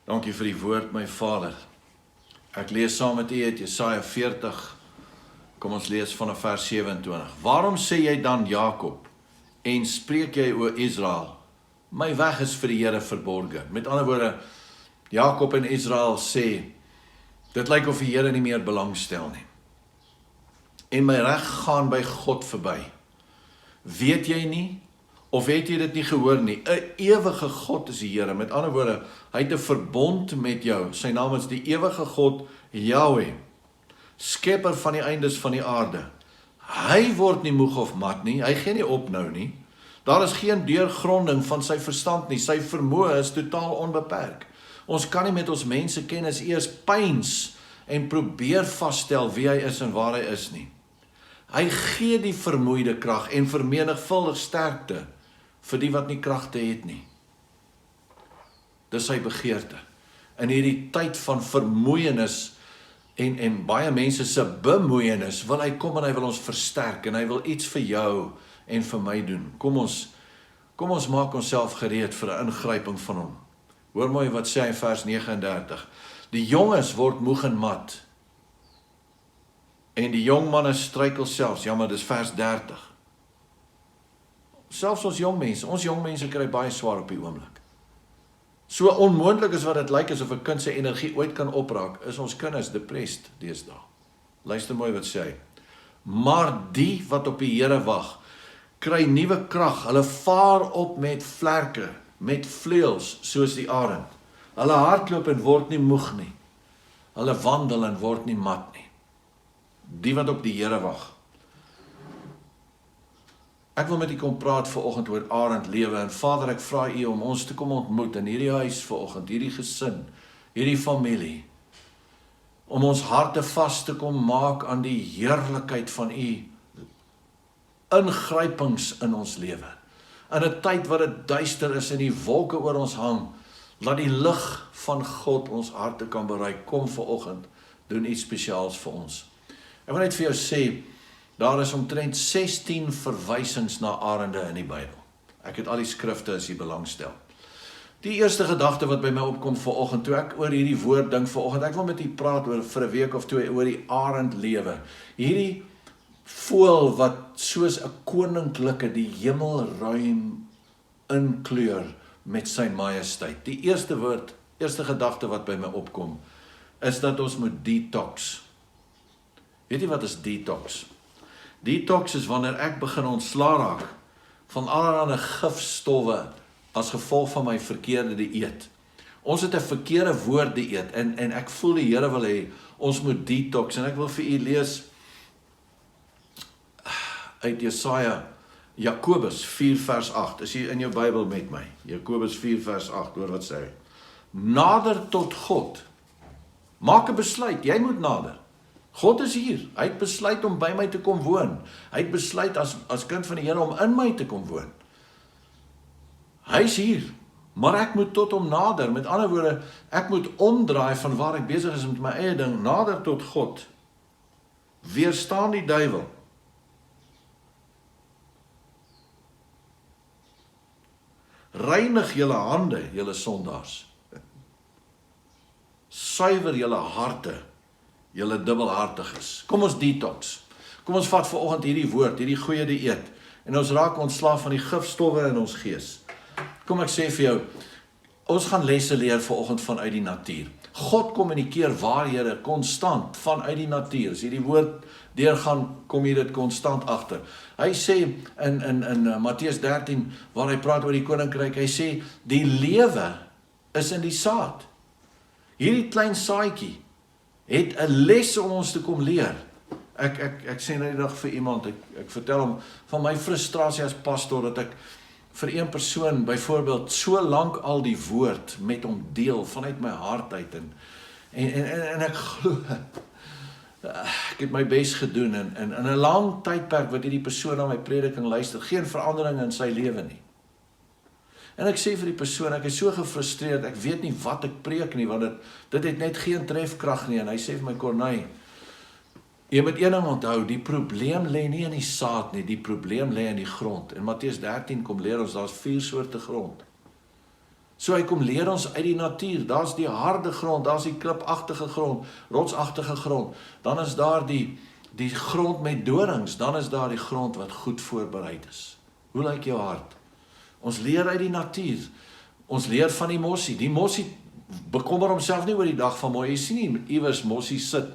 Dankie vir die woord, my Vader. Ek lees saam met u uit Jesaja 40. Kom ons lees vanaf vers 27. Waarom sê jy dan Jakob en spreek jy o Israel? My weg is vir die Here verborge. Met ander woorde, Jakob en Israel sê, dit lyk of die Here nie meer belangstel nie. En my reg gaan by God verby. Weet jy nie? Of het jy dit nie gehoor nie? 'n ewige God is die Here. Met ander woorde, hy het 'n verbond met jou. Sy naam is die ewige God, Yahweh, skepper van die eindes van die aarde. Hy word nie moeg of mat nie, hy gee nie op nou nie. Daar is geen deurgronding van sy verstand nie, sy vermoë is totaal onbeperk. Ons kan nie met ons mensekennis eers pyns en probeer vasstel wie hy is en waar hy is nie. Hy gee die vermoeide krag en vermenigvuldig sterkte vir die wat nie kragte het nie. Dis sy begeerte. In hierdie tyd van vermoeienis en baie mense se bemoeienis, wil hy kom en hy wil ons versterk en hy wil iets vir jou en vir my doen. Kom ons maak onsself gereed vir 'n ingryping van hom. Hoor mooi wat sê hy in vers 39. Die jonges word moeg en mat. En die jong manne struikel selfs. Ja, maar dis vers 30. Selfs ons jong mense kry baie swaar op die oomblik. So onmoontlik is wat dit lyk asof 'n kind se energie ooit kan opraak, is ons kinders depressed deesdae. Luister mooi wat sê hy. Maar die wat op die Here wag, kry nuwe krag. Hulle vaar op met vlerke, met vleuels soos die arend. Hulle hardloop en word nie moeg nie. Hulle wandel en word nie mat nie. Die wat op die Here wag. Ek wil met u kom praat vanoggend oor arend lewe en Vader, ek vra u om ons te kom ontmoet in hierdie huis vanoggend, hierdie gesin, hierdie familie, om ons harte vas te kom maak aan die heerlikheid van u ingrypings in ons lewe. In 'n tyd wat dit duister is en die wolke oor ons hang, laat die lig van God ons harte kan bereik. Kom vanoggend, doen iets spesiaals vir ons. Ek wil net vir jou sê, daar is omtrent 16 verwysings na arende in die Bybel. Ek het al die skrifte as jy belangstel. Die eerste gedagte wat by my opkom vanoggend, toe ek oor hierdie woord dink vanoggend, ek wil met u praat oor vir 'n week of twee oor die arend lewe. Hierdie voël wat soos 'n koninklike die hemelruim inkleur met sy majesteit. Die eerste gedagte wat by my opkom, is dat ons moet detox. Weet jy wat is detox? Detox is wanneer ek begin ontslaa raak van allerlei gifstowwe as gevolg van my verkeerde dieet. Ons het 'n verkeerde woord dieet en ek voel die Here wil hê ons moet detox en ek wil vir u lees uit Jesaja, Jakobus 4 vers 8. Is hier in jou Bybel met my? Jakobus 4 vers 8, hoor wat sê hy. Nader tot God. Maak 'n besluit, jy moet nader. God is hier, hy het besluit om by my te kom woon. Hy het besluit as kind van die Here om in my te kom woon. Hy is hier, maar ek moet tot hom nader. Met ander woorde, ek moet omdraai van waar ek besig is met my eie ding, nader tot God. Weerstaan die duiwel. Reinig julle hande, julle sondaars. Suiwer julle harte, julle dubbelhartiges. Kom ons detox. Kom ons vat vanoggend hierdie woord, hierdie goeie dieet, en ons raak ontslaaf van die gifstowwe in ons gees. Kom ek sê vir jou, ons gaan lesse leer vanoggend vanuit die natuur. God kommunikeer waarhede konstant vanuit die natuur. As jy die woord deurgaan, kom jy dit konstant agter. Hy sê in Matteus 13, waar hy praat oor die koninkryk, hy sê, die lewe is in die saad. Hierdie klein saadjie het 'n les om ons te kom leer. Ek sê nou die dag vir iemand, ek vertel hom van my frustrasie as pastor, dat ek vir een persoon byvoorbeeld so lank al die woord met hom deel vanuit my hart uit en ek glo ek het my bes gedoen en in 'n lang tydperk wat hierdie persoon na my prediking luister, geen verandering in sy lewe nie. En ek sê vir die persoon, ek is so gefrustreerd, ek weet nie wat ek preek nie, want dit het net geen trefkrag nie, en hy sê vir my, Corneille, jy moet een ding onthou, die probleem lê nie in die saad nie, die probleem lê in die grond. In Matteus 13 kom leer ons, daar's 4 soorte grond. So hy kom leer ons uit die natuur, daar's die harde grond, daar's die klipagtige grond, rotsagtige grond, dan is daar die grond met dorings, dan is daar die grond wat goed voorbereid is. Hoe lyk jou hart? Ons leer uit die natuur, ons leer van die mossie. Die mossie bekommer homself nie oor die dag van môre. Jy sien nie iewers mossie sit,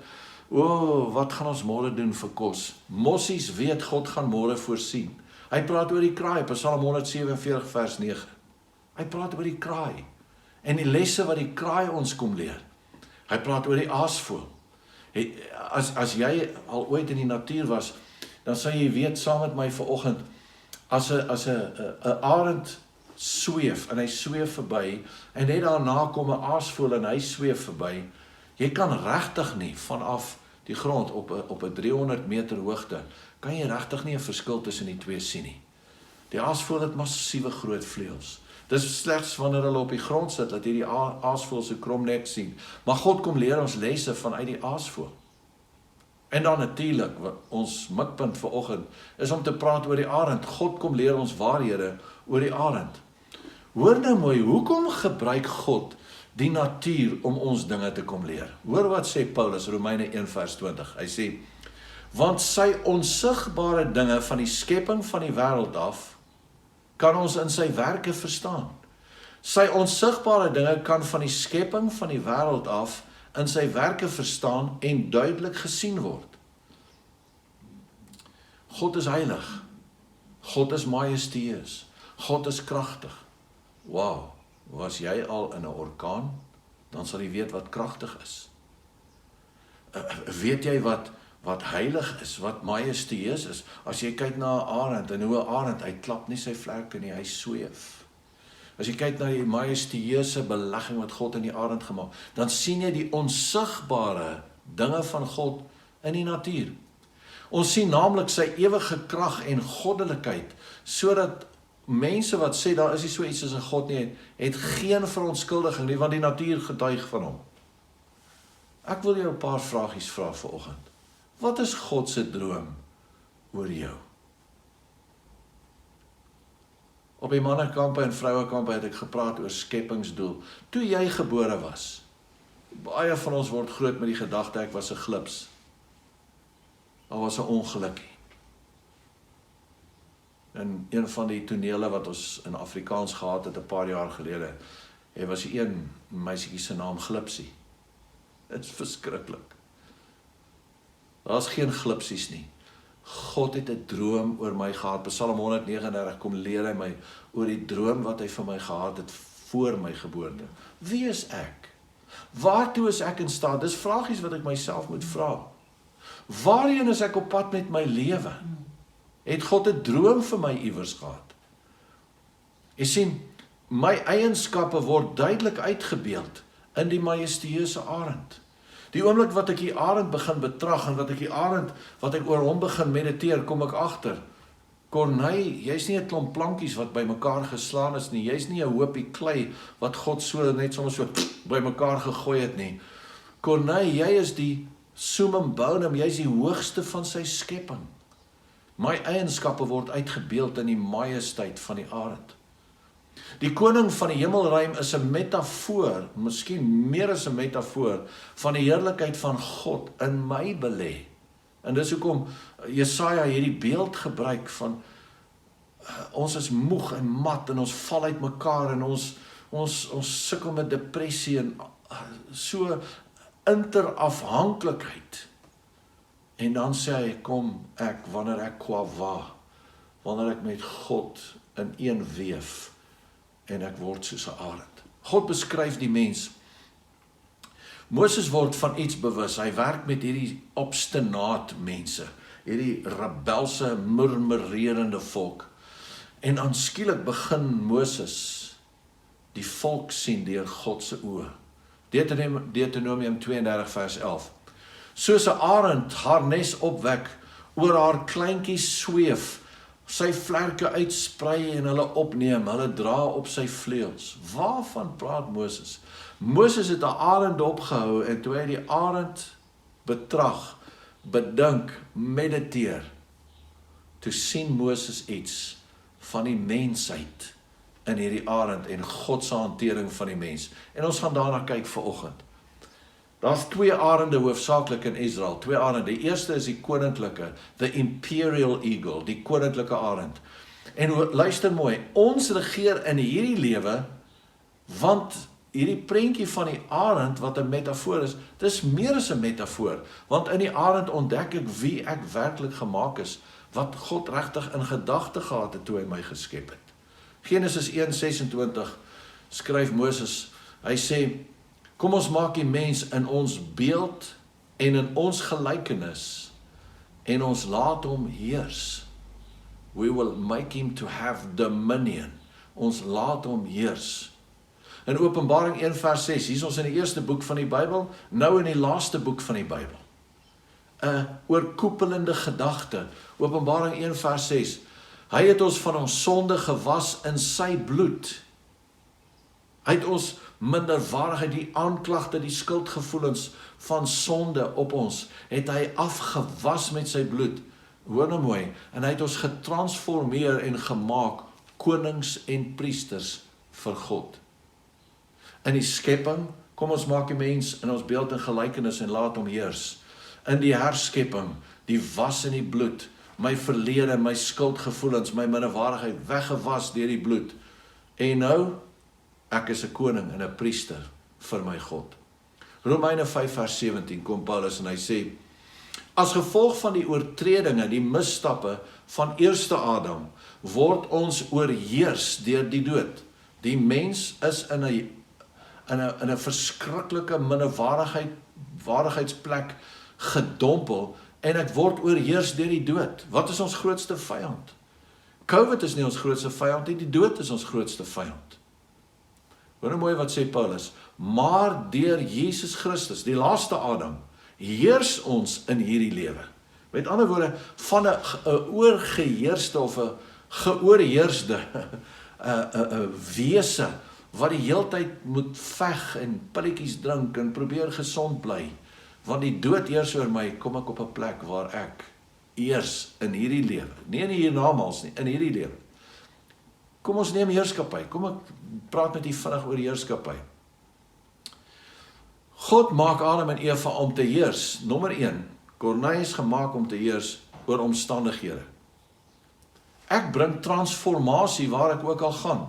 wat gaan ons môre doen vir kos? Mossies weet God gaan môre voorsien. Hy praat oor die kraai, Psalm 147 vers 9. Hy praat oor die kraai en die lesse wat die kraai ons kom leer. Hy praat oor die aasvoël. As jy al ooit in die natuur was, dan sal jy weet saam met my vanoggend, as 'n arend sweef en hy sweef verby en net daarna kom 'n aasvoël en hy sweef verby, jy kan regtig nie vanaf die grond op 'n 300 meter hoogte, kan jy regtig nie 'n verskil tussen die twee sien nie. Die aasvoël het massiewe groot vleuels. Dis slegs wanneer hulle op die grond sit, dat jy die aasvoël se kromnek sien. Maar God kom leer ons lesse vanuit die aasvoël. En dan natuurlik, ons mikpunt vanoggend is om te praat oor die arend. God kom leer ons waarhede oor die arend. Hoor nou mooi, hoekom gebruik God die natuur om ons dinge te kom leer? Hoor wat sê Paulus, Romeine 1 vers 20. Hy sê, want sy onsigbare dinge van die skepping van die wêreld af, kan ons in sy werke verstaan. Sy onsigbare dinge kan van die skepping van die wêreld af in sy werke verstaan en duidelik gesien word. God is heilig. God is majestueus. God is kragtig. Wow, was jy al in 'n orkaan? Dan sal jy weet wat kragtig is. Weet jy wat heilig is, wat majestueus is? As jy kyk na 'n arend, en hoe 'n arend, hy klap nie sy vlerke nie, hy sweef. As jy kyk na die majestueuse belegging wat God in die arend gemaak, dan sien jy die onsigbare dinge van God in die natuur. Ons sien naamlik sy ewige krag en goddelikheid, sodat mense wat sê daar is nie so iets as 'n God nie, het geen verontskuldiging nie, want die natuur getuig van hom. Ek wil jou 'n paar vragies vra vanoggend. Wat is God se droom oor jou? Op die mannekampe en vrouekampe het ek gepraat oor skepingsdoel. Toe jy gebore was, baie van ons word groot met die gedagte ek was 'n glips. Daar was 'n ongelukkie. En een van die tonele wat ons in Afrikaans gehad het 'n paar jaar gelede, was een meisietjie se naam Glipsie. Dit is verskriklik. Daar's geen glipsies nie. God het 'n droom oor my gehad. Psalm 139 kom leer hy my oor die droom wat hy vir my gehad het voor my geboorte. Wie is ek? Waartoe is ek in staat? Dis vragies wat ek myself moet vra. Waarheen is ek op pad met my lewe? Het God 'n droom vir my iewers gehad? Jy sien, my eienskappe word duidelik uitgebeeld in die majestueuse arend. Die oomblik wat ek die arend begin betrag en wat ek oor hom begin mediteer, kom ek agter. Corneille, jy's nie 'n klomp plankies wat bymekaar geslaan is nie. Jy's nie 'n hoopie klei wat God so net sommer so bymekaar gegooi het nie. Corneille, jy is die summum bonum, jy's die hoogste van sy skepping. My eienskappe word uitgebeeld in die majesteit van die arend. Die koning van die hemelruim is 'n metafoor, miskien meer as 'n metafoor, van die heerlikheid van God in my belê. En dis hoekom Jesaja hierdie beeld gebruik van ons is moeg en mat en ons val uit mekaar en ons sukkel met depressie en so interafhanklikheid. En dan sê hy, kom ek, wanneer ek kwava, wanneer ek met God in een weef, en ek word soos 'n arend. God beskryf die mens. Moses word van iets bewus. Hy werk met hierdie obstinaat mense, hierdie rebelse, murmurerende volk. En dan skielik begin Moses die volk sien deur God se oë. Deuteronomium 32 vers 11. Soos 'n arend haar nes opwek, oor haar kleintjies sweef, sy vlerke uitsprei en hulle opneem, hulle dra op sy vleuels. Waarvan praat Moses? Moses het 'n arend opgehou en toe hy die arend betrag, bedink, mediteer, toe sien Moses iets van die mensheid in hierdie arend en God se hantering van die mens. En ons gaan daarna kyk vanoggend. Daar's 2 arende hoofsaaklik in Israel, 2 arende. Die eerste is die koninklike, the imperial eagle, die koninklike arend. En luister mooi, ons regeer in hierdie lewe, want hierdie prentjie van die arend wat 'n metafoor is, dis meer as 'n metafoor, want in die arend ontdek ek wie ek werklik gemaak is, wat God regtig in gedagte gehad het toe hy my geskep het. Genesis 1:26 skryf Moses, hy sê, kom ons maak die mens in ons beeld en in ons gelykenis en ons laat hom heers. We will make him to have dominion. Ons laat hom heers. In Openbaring 1:6, hier is ons in die eerste boek van die Bybel, nou in die laaste boek van die Bybel. 'n oorkoepelende gedagte. Openbaring 1:6. Hy het ons van ons sonde gewas in sy bloed. Hy het ons minderwaardigheid, die aanklagte, die skuldgevoelens van sonde op ons, het hy afgewas met sy bloed. Hoor nou mooi, en hy het ons getransformeer en gemaak konings en priesters vir God. In die skepping, kom ons maak die mens in ons beeld en gelykenis en laat hom heers. In die herskepping, die was in die bloed, my verlede, my skuldgevoelens, my minderwaardigheid, weggewas deur die bloed. En nou, ek is 'n koning en 'n priester vir my God. Romeine 5:17 kom Paulus en hy sê, as gevolg van die oortredinge, die misstappe van eerste Adam, word ons oorheers deur die dood. Die mens is in 'n verskriklike minderwaardigheidsplek gedompel en ek word oorheers deur die dood. Wat is ons grootste vyand? COVID is nie ons grootste vyand nie, die dood is ons grootste vyand. Hoor mooi wat sê Paulus, maar deur Jesus Christus, die laaste Adam, heers ons in hierdie lewe. Met ander woorde, van 'n oorgeheerste of 'n geoorheersde wese, wat die heeltyd moet veg en pilletjies drink en probeer gesond bly, want die dood heers oor my, kom ek op 'n plek waar ek eers in hierdie lewe, nie in die hiernamaals nie, in hierdie lewe. Kom ons neem heerskappy, kom ek praat met u vinnig oor heerskappy. God maak Adam en Eva om te heers. Nommer 1, Kornei is gemaak om te heers oor omstandighede. Ek bring transformasie waar ek ook al gaan.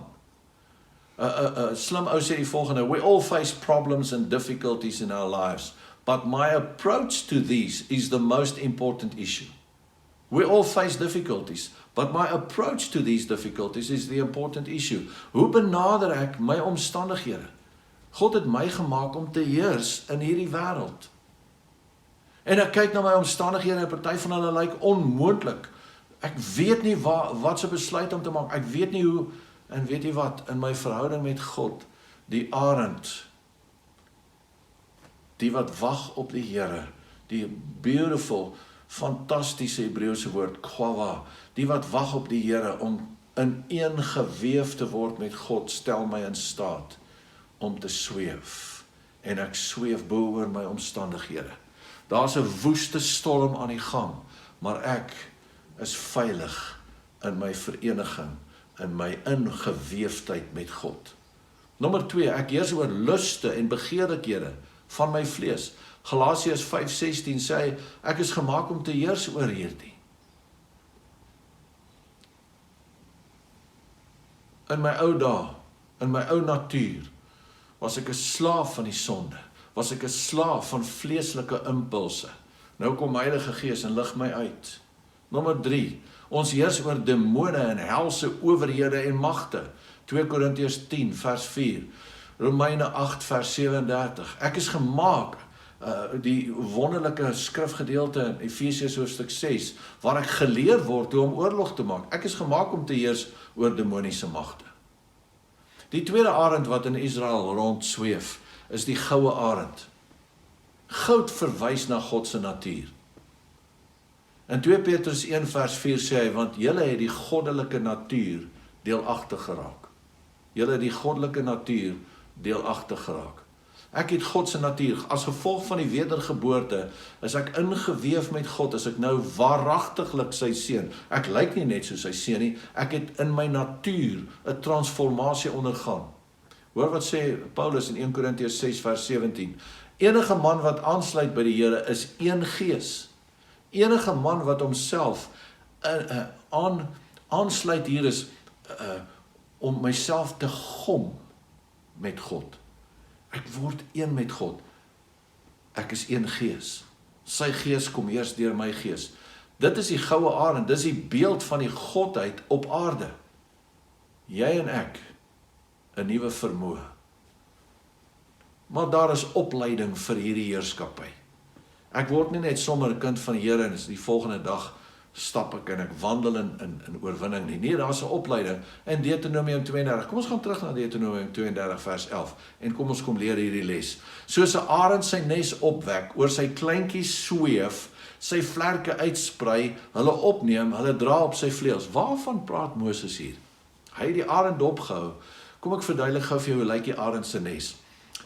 Slim ou sê die volgende, we all face problems and difficulties in our lives, but my approach to these is the most important issue. We all face difficulties, but my approach to these difficulties is the important issue. Hoe benader ek my omstandighede? God het my gemaak om te heers in hierdie wêreld. En ek kyk na my omstandighede en party van hulle lyk onmoontlik. Ek weet nie wat se besluit om te maak. Ek weet nie hoe, en weet jy wat, in my verhouding met God, die arend, die wat wag op die Here, die beautiful, fantastiese Hebreëse woord, kwawa, die wat wag op die Here om in een geweef te word met God, stel my in staat om te sweef. En ek sweef bo oor my omstandighede. Daar's 'n woeste storm aan die gang, maar ek is veilig in my vereniging, in my ingeweefdheid met God. Nommer 2, ek heers oor luste en begeerlikhede van my vlees. Galasiërs 5:16 sê, ek is gemaak om te heers oor hierdie. In my ou dae, in my ou natuur, was ek 'n slaaf van die sonde, was ek 'n slaaf van vleeslike impulse. Nou kom Heilige Gees en lig my uit. Nommer 3, ons heers oor demone en helse owerhede en magte. 2 Korintiërs 10 vers 4, Romeine 8 vers 37. Ek is gemaak, die wonderlike skrifgedeelte in Efesiërs hoofstuk 6, waar ek geleer word hoe om oorlog te maak. Ek is gemaak om te heers oor demoniese magte. Die tweede arend wat in Israel rondsweef, is die goue arend. Goud verwys na God se natuur. In 2 Petrus 1 vers 4 sê hy, want julle het die goddelike natuur deelagtig geraak. Julle het die goddelike natuur deelagtig geraak. Ek het God se natuur. As gevolg van die wedergeboorte is ek ingeweef met God, is ek nou waaragtiglik sy seun. Ek lyk nie net soos sy seun nie, ek het in my natuur 'n transformasie ondergaan. Hoor wat sê Paulus in 1 Korintiërs 6 vers 17. Enige man wat aansluit by die Here is een gees. Enige man wat homself aansluit hier is om myself te gom met God. Ek word een met God. Ek is een gees. Sy gees kom eers deur my gees. Dit is die goue arend, dis die beeld van die Godheid op aarde. Jy en ek, 'n nuwe vermoë. Maar daar is opleiding vir hierdie heerskappy. Ek word nie net sommer 'n kind van die Here en die volgende dag stap ek en ek wandel in oorwinning nie. Nee, daar is 'n opleiding in Deuteronomium 32. Kom ons gaan terug na Deuteronomium 32 vers 11 en kom ons kom leer hierdie les. Soos 'n arend sy nes opwek, oor sy kleintjies sweef, sy vlerke uitsprei, hulle opneem, hulle dra op sy vleuels. Waarvan praat Moses hier? Hy het die arend opgehou. Kom ek verduidelik gou vir jou hoe lyk die arend se nes.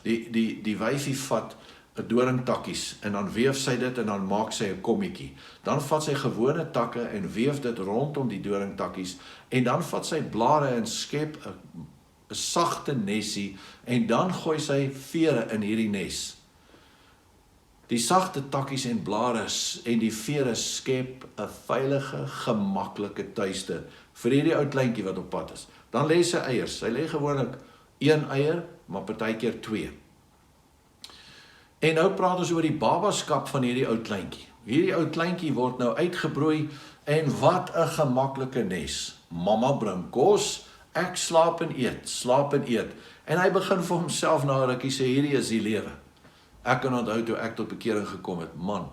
Die wyfie vat 'n doringtakkies en dan weef sy dit en dan maak sy 'n kommetjie. Dan vat sy gewone takke en weef dit rondom die doringtakkies en dan vat sy blare en skep 'n sagte nesie en dan gooi sy vere in hierdie nes. Die sagte takkies en blare en die vere skep 'n veilige, gemaklike tuiste vir hierdie ou kleintjie wat op pad is. Dan lê sy eiers. Sy lê gewoonlik 1 eier, maar partykeer 2. En nou praat ons oor die babaskap van hierdie ou kleintjie. Hierdie ou kleintjie word nou uitgebroei en wat 'n gemaklike nes. Mamma bring kos, ek slaap en eet. En hy begin vir homself na 'n rukkie sê hierdie is die lewe. Ek kan onthou toe ek tot bekering gekom het, man.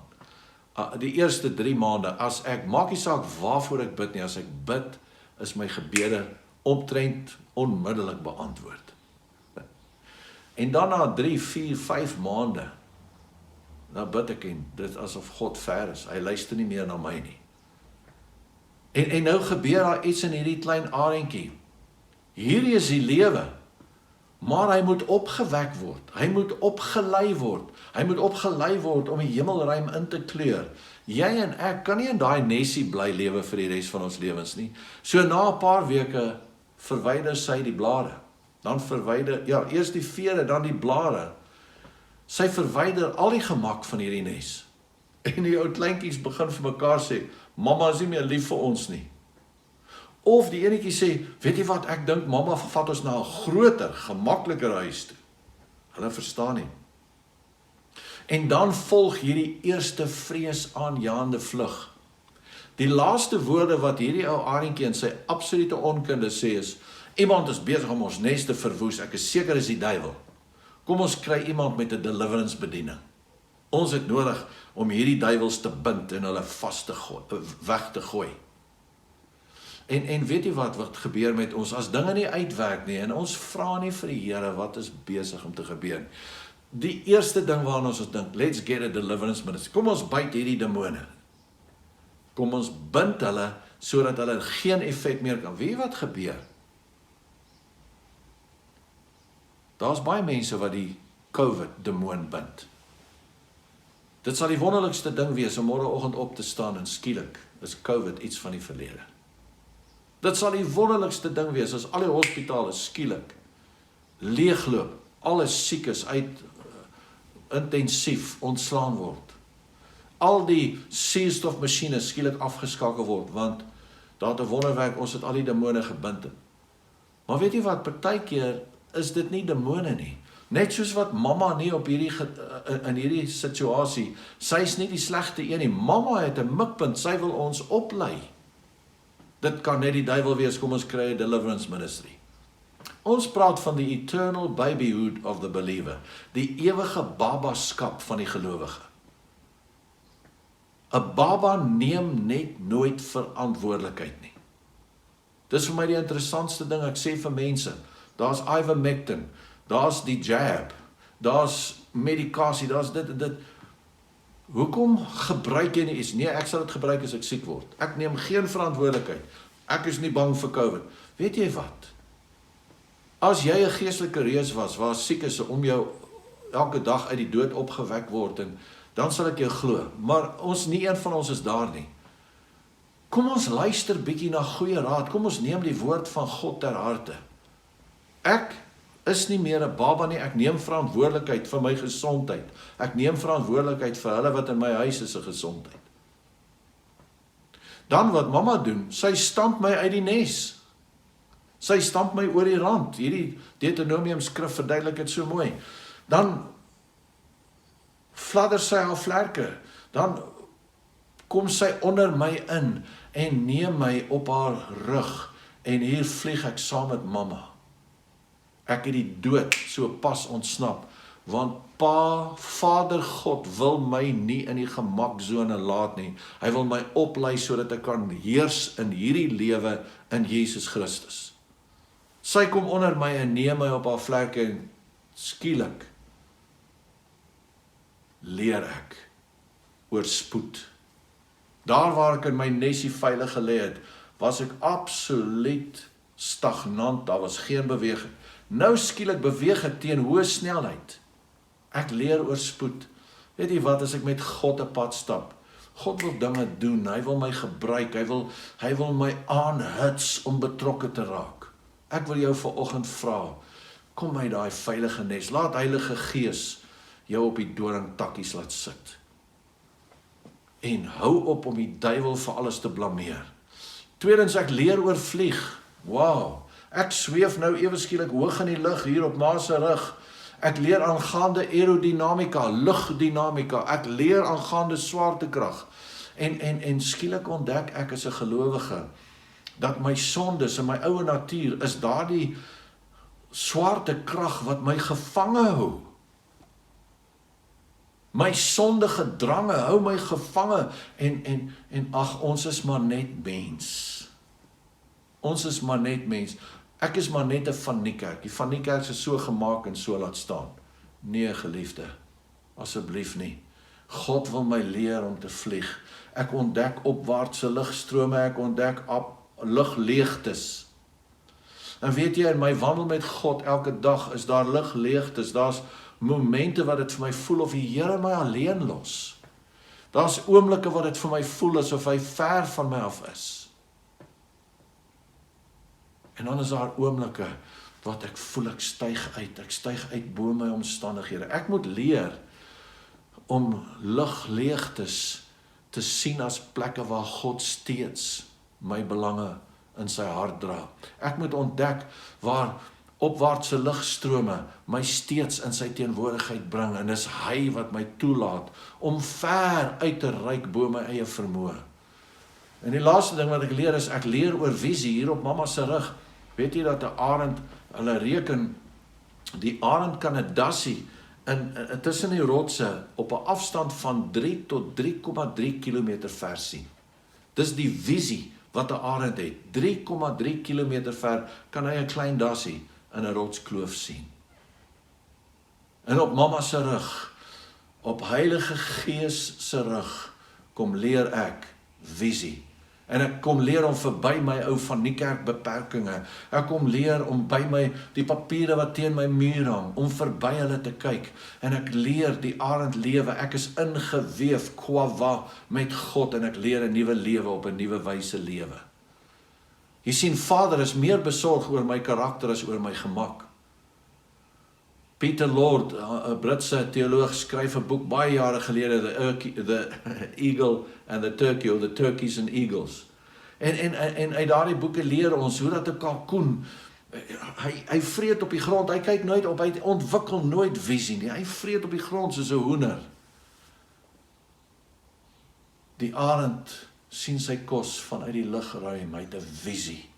Die eerste 3 maande as ek maak nie saak waarvoor ek bid nie, as ek bid, is my gebede omtrent onmiddellik beantwoord. En dan na 3, 4, 5 maande, dan bid ek en dit is asof God ver is. Hy luister nie meer na my nie. En nou gebeur daar iets in hierdie klein arendjie. Hierdie is die lewe. Maar hy moet opgewek word. Hy moet opgelei word. Hy moet opgelei word om die hemelruim in te kleur. Jy en ek kan nie in daai nesie bly lewe vir die res van ons lewens nie. So na 'n paar weke verwyder sy die blare. Dan verwyder, eers die vere, dan die blare. Sy verwyder al die gemak van hierdie nes. En die ou kleintjies begin vir mekaar sê, mamma is nie meer lief vir ons nie. Of die enetjie sê, weet jy wat, ek dink mamma vat ons na 'n groter, gemakliker huis toe. Hulle verstaan nie. En dan volg hierdie eerste vreesaanjaende vlug. Die laaste woorde wat hierdie ou arendjie in sy absolute onkunde sê is, iemand is besig om ons nes te verwoes, ek is seker is die duiwel. Kom ons kry iemand met 'n deliverance bediening. Ons het nodig om hierdie duiwels te bind en hulle weg te gooi. En weet jy wat gebeur met ons as dinge nie uitwerk nie en ons vra nie vir die Here wat is besig om te gebeur. Die eerste ding waaraan ons dink, let's get a deliverance ministry. Kom ons byt hierdie demone. Kom ons bind hulle sodat hulle geen effek meer kan. Weet jy wat gebeur? Daar's baie mense wat die COVID-demoon bind. Dit sal die wonderlikste ding wees om môreoggend op te staan en skielik is COVID iets van die verlede. Dit sal die wonderlikste ding wees as al die hospitale skielik leegloop, alles siek is uit intensief ontslaan word. Al die suurstofmasjiene skielik afgeskakel word, want daar het 'n wonderwerk, ons het al die demone gebind. Maar weet jy wat, partykeer is dit nie demone nie. Net soos wat mamma nie op in hierdie situasie, sy is nie die slegte een nie. Mamma het 'n mikpunt, sy wil ons oplei. Dit kan net die duiwel wees, kom ons kry 'n deliverance ministry. Ons praat van die eternal babyhood of the believer, die ewige babaskap van die gelowige. 'n Baba neem net nooit verantwoordelikheid nie. Dis vir my die interessantste ding, ek sê vir mense, daar's ivermectin, daar's die jab, daar's medikasie, daar's dit. Hoekom gebruik jy nie iets? Nee, ek sal dit gebruik as ek siek word. Ek neem geen verantwoordelikheid. Ek is nie bang vir COVID. Weet jy wat? As jy 'n geestelike reus was, waar siek is om jou elke dag uit die dood opgewek word, en dan sal ek jou glo. Maar nie een van ons is daar nie. Kom ons luister bietjie na goeie raad, kom ons neem die woord van God ter harte. Ek is nie meer 'n baba nie, ek neem verantwoordelikheid vir my gesondheid. Ek neem verantwoordelikheid vir hulle wat in my huis is 'n gesondheid. Dan wat mamma doen, sy stamp my uit die nes. Sy stamp my oor die rand. Hierdie Deuteronomium skrif verduidelik dit so mooi. Dan fladder sy haar vlerke. Dan kom sy onder my in en neem my op haar rug. En hier vlieg ek saam met mamma. Ek het die dood so pas ontsnap. Want Vader God wil my nie in die gemaksone laat nie. Hy wil my oplei sodat ek kan heers in hierdie lewe in Jesus Christus. Sy kom onder my en neem my op haar vlerke en skielik leer ek oor spoed. Daar waar ek in my nesie veilig gelê het, was ek absoluut stagnant, daar was geen beweging. Nou skielik beweeg ek teen hoë snelheid. Ek leer oor spoed. Weet jy wat, as ek met God 'n pad stap, God wil dinge doen, hy wil my gebruik, hy wil my aanhits om betrokke te raak. Ek wil jou vanoggend vra, kom uit daai veilige nes, laat Heilige Gees jou op die doringtakkies laat sit. En hou op om die duiwel vir alles te blameer. Tweedens, ek leer oor vlieg. Wow, ek sweef nou ewe skielik hoog in die lug hier op ma se rug. Ek leer aangaande aerodinamika, lugdinamika. Ek leer aangaande swaartekrag. En skielik ontdek ek as 'n gelowige dat my sondes en my ou natuur is daardie swaartekrag wat my gevange hou. My sondige drange hou my gevange en ag, ons is maar net mens. Ons is maar net mens. Ek is maar net 'n van Niekerk. Die van Niekerk is so gemaak en so laat staan. Nee, geliefde, asseblief nie. God wil my leer om te vlieg. Ek ontdek opwaartse lugstrome, ek ontdek lugleegtes. En weet jy, in my wandel met God elke dag is daar lugleegtes. Daar's momente wat dit vir my voel of die Here my alleen los. Daar's oomblikke wat dit vir my voel asof hy ver van my af is. En dan is daar oomblikke wat ek voel ek styg uit bo my omstandighede. Ek moet leer om lugleegtes te sien as plekke waar God steeds my belange in sy hart dra. Ek moet ontdek waar opwaartse lugstrome my steeds in sy teenwoordigheid bring, en dis hy wat my toelaat om ver uit te reik bo my eie vermoë. En die laaste ding wat ek leer is, ek leer oor visie hier op mamma se rug. Weet jy dat 'n arend, hulle reken, die arend kan 'n dassie tussen die rotse op 'n afstand van 3 tot 3,3 kilometer ver sien. Dis die visie wat 'n arend het. 3,3 kilometer ver kan hy 'n klein dassie in 'n rotskloof sien. En op mamma se rug, op Heilige Gees se rug, kom leer ek visie. En ek kom leer om verby my ou van Niekerk beperkinge. Ek kom leer om by my die papiere wat teen my muur hang, om verby hulle te kyk. En ek leer die arend lewe. Ek is ingeweef qua met God, en ek leer 'n nuwe lewe op 'n nuwe wyse lewe. Jy sien, Vader is meer besorg oor my karakter as oor my gemak. Peter Lord, 'n Britse teoloog, skryf 'n boek baie jare gelede, The Eagle and the Turkey, or The Turkeys and Eagles. En uit daardie boeke leer ons hoe dat 'n kalkoen, hy vreet op die grond, hy kyk nooit op, hy ontwikkel nooit visie nie, hy vreet op die grond soos 'n hoender. Die arend sien sy kos vanuit die lugruim, hy het 'n visie.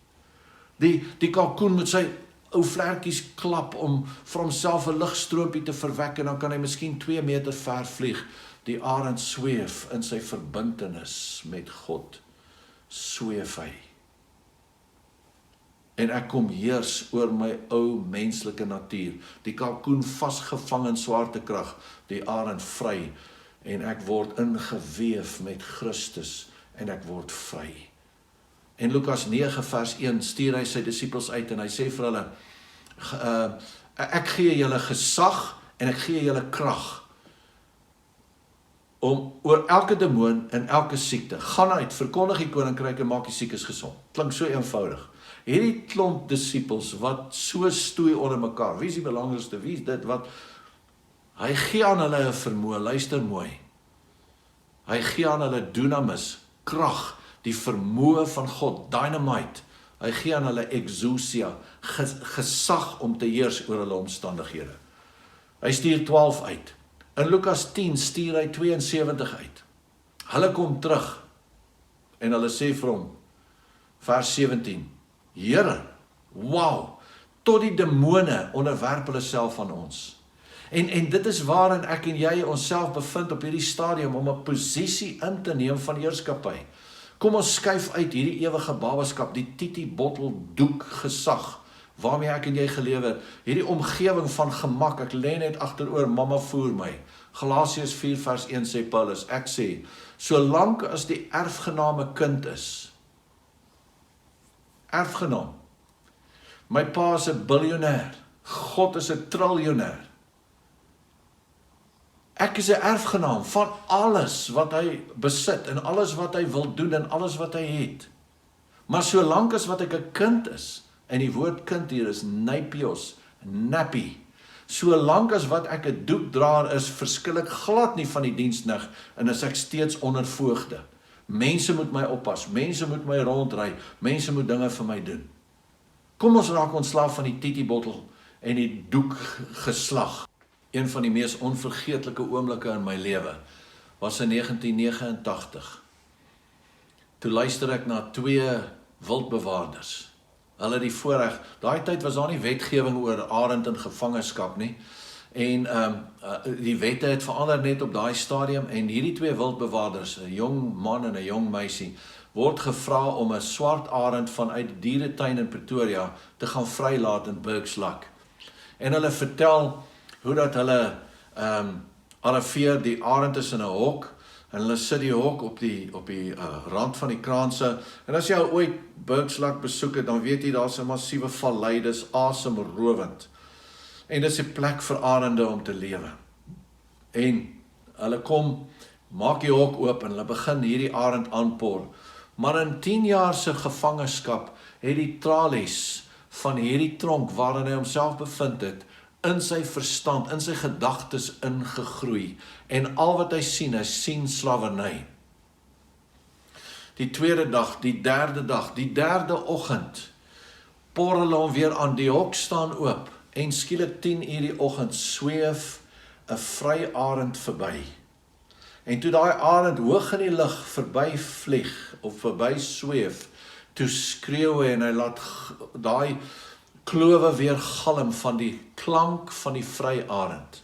Die kalkoen met sy ou vlerkies klap om vir homself 'n lugstroompie te verwek, en dan kan hy miskien 2 meter ver vlieg. Die arend sweef in sy verbintenis met God. Sweef hy. En ek kom heers oor my ou menslike natuur. Die kalkoen vasgevang in swaartekrag, die arend vry, en ek word ingeweef met Christus, en ek word vry. En Lukas 9 vers 1 stuur hy sy disippels uit en hy sê vir hulle, ek gee julle gesag en ek gee julle krag om oor elke demoon en elke siekte, gaan uit, verkondig die koninkryk en maak die siekes gesond. Klink so eenvoudig. Hierdie klomp disippels wat so stoei onder mekaar, wie is die belangrikste, wie is dit, wat, hy gee aan hulle 'n vermoë, luister mooi, hy gee aan hulle dunamis, krag, die vermoë van God, dynamite, hy gee aan hulle exousia, gesag om te heers oor hulle omstandighede. Hy stuur 12 uit. In Lukas 10 stuur hy 72 uit. Hulle kom terug en hulle sê vir hom, vers 17, Here, wow, tot die demone onderwerp hulle self aan ons. En dit is waarin ek en jy onsself bevind op hierdie stadium om 'n posisie in te neem van heerskappy. Kom ons skuif uit hierdie ewige babaskap, die titi bottel doek gesag, waarmee ek en jy gelewe het, hierdie omgewing van gemak, ek lê net agteroor, mamma voer my. Galasiërs 4 vers 1 sê Paulus, ek sê, solank as die erfgename kind is, erfgenaam, my pa is 'n biljoenêr, God is 'n triljoenêr, ek is 'n erfgenaam van alles wat hy besit, en alles wat hy wil doen, en alles wat hy het, maar solank as wat ek 'n kind is, en die woord kind hier is naipios, nappy, solank as wat ek 'n doekdraer is, verskil ek glad nie van die diensknegt, en is ek steeds onder voogde. Mense moet my oppas, mense moet my rondry, mense moet dinge vir my doen. Kom ons raak ontslaaf van die titi-bottel en die doekgeslag. Een van die mees onvergeetlike oomblikke in my lewe was in 1989. Toe luister ek na 2 wildbewaarders. Hulle het die voorreg, daai tyd was daar nie wetgewing oor arend in gevangenskap nie, en die wette het verander net op daai stadium, en hierdie 2 wildbewaarders, 'n jong man en 'n jong meisie, word gevra om 'n swart arend vanuit die dieretuin in Pretoria te gaan vrylaat in Burgslak. En hulle vertel hoe dat hulle arriveer, die arend is in 'n hok, en hulle sit die hok op die rand van die kraanse, en as jy al ooit Burgslak besoek het, dan weet jy, daar's 'n massiewe vallei, dis asemrowend, en dis 'n plek vir arende om te lewe. En hulle kom, maak die hok oop, en hulle begin hierdie arend aanpor, maar in 10 jaar se gevangenskap, het die tralies van hierdie tronk, waarin hy homself bevind het, in sy verstand, in sy gedagtes ingegroei, en al wat hy sien slawerny. Die tweede dag, die derde oggend, por hulle hom weer aan, die hok staan oop, en skielik 10 uur die oggend sweef 'n vry arend verby. En toe daai arend hoog in die lug verby vlieg, of verby sweef, toe skreeu hy, en hy laat daai klowe weer galm van die klank van die vry arend.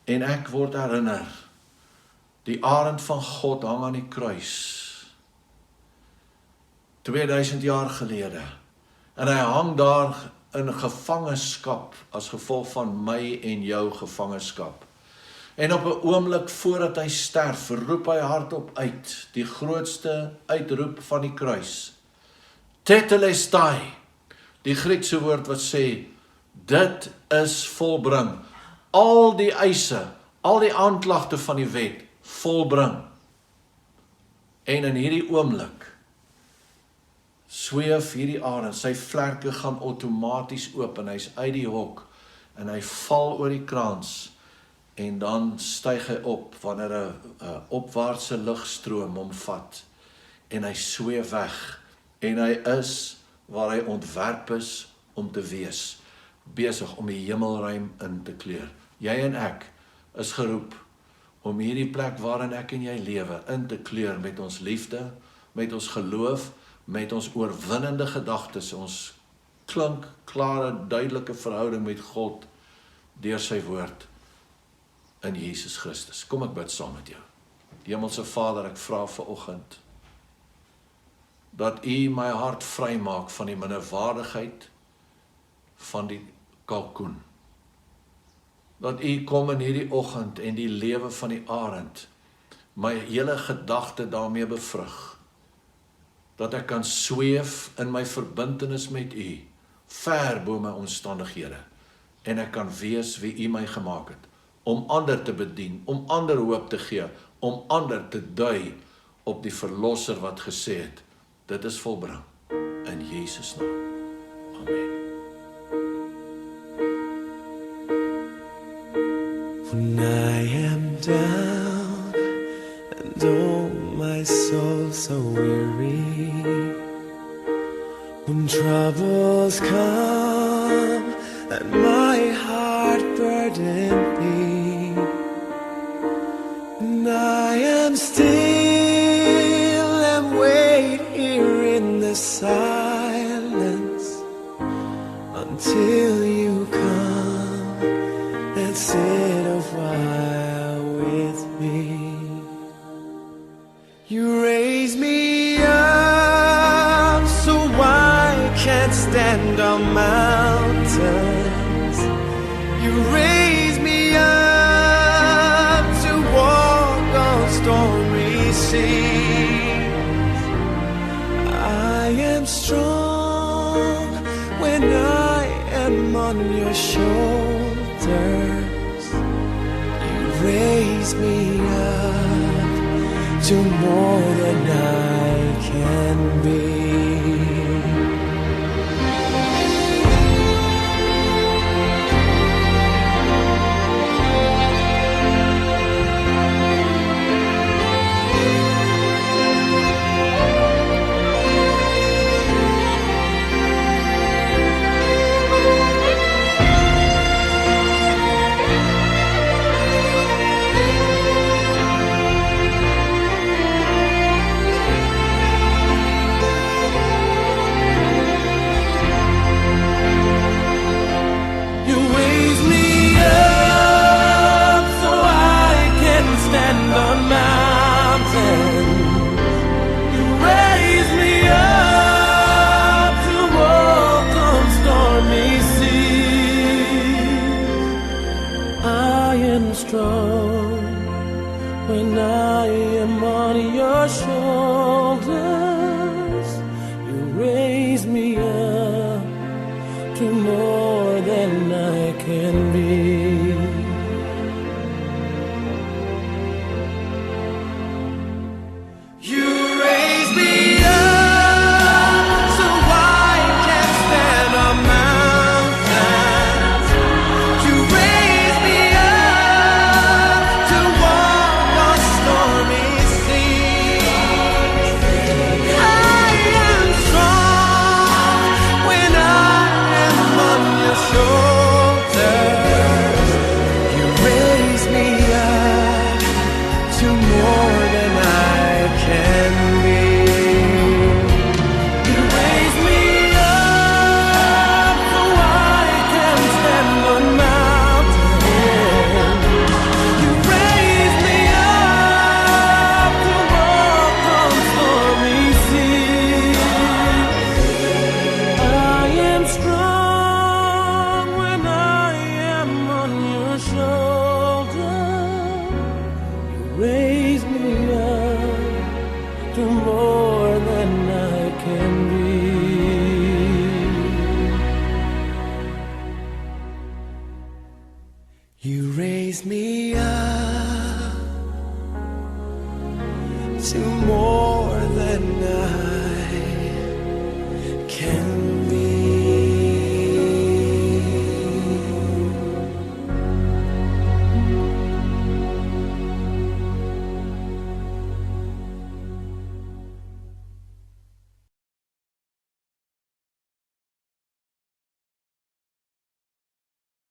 En ek word herinner, die arend van God hang aan die kruis, 2000 jaar gelede, en hy hang daar in gevangenskap, as gevolg van my en jou gevangenskap. En op 'n oomblik voordat hy sterf, roep hy hardop uit, die grootste uitroep van die kruis, Tetelestai, die Griekse woord wat sê, dit is volbring. Al die eise, al die aanklagte van die wet, volbring. En in hierdie oomblik, sweef hierdie arend, sy vlerke gaan outomaties oop, en hy's uit die hok, en hy val oor die kraans, en dan styg hy op, wanneer 'n opwaartse lugstroom hom vat, en hy sweef weg, en hy is waar hy ontwerp is om te wees, besig om die hemelruim in te kleur. Jy en ek is geroep om hierdie plek waarin ek en jy lewe, in te kleur met ons liefde, met ons geloof, met ons oorwinnende gedagtes, ons klare, duidelike verhouding met God, deur sy woord, in Jesus Christus. Kom ek bid saam met jou. Hemelse Vader, ek vra vanoggend, dat U my hart vrymaak van die minderwaardigheid van die kalkoen. Dat U kom in hierdie oggend en die lewe van die arend, my hele gedagte daarmee bevrug, dat ek kan sweef in my verbintenis met U, ver bo my omstandighede, en ek kan wees wie U my gemaak het, om ander te bedien, om ander hoop te gee, om ander te dui op die verlosser wat gesê het, dit is volbring, in Jesus naam. Amen. When I am down and oh my soul so weary, when troubles come and my heart burden be, and I am still and wait here in the silence until you come and sit a while with me. You raise me up so I can't stand on mountains. You raise me up to walk on stormy seas. I am strong when I am on your shoulders. You raise me up to more than I can be. Strong when I am on your shoulders. You raise me up to more than I can be. You raise me up so I can stand on mountains. You raise me to more than I can be. You raise me up to more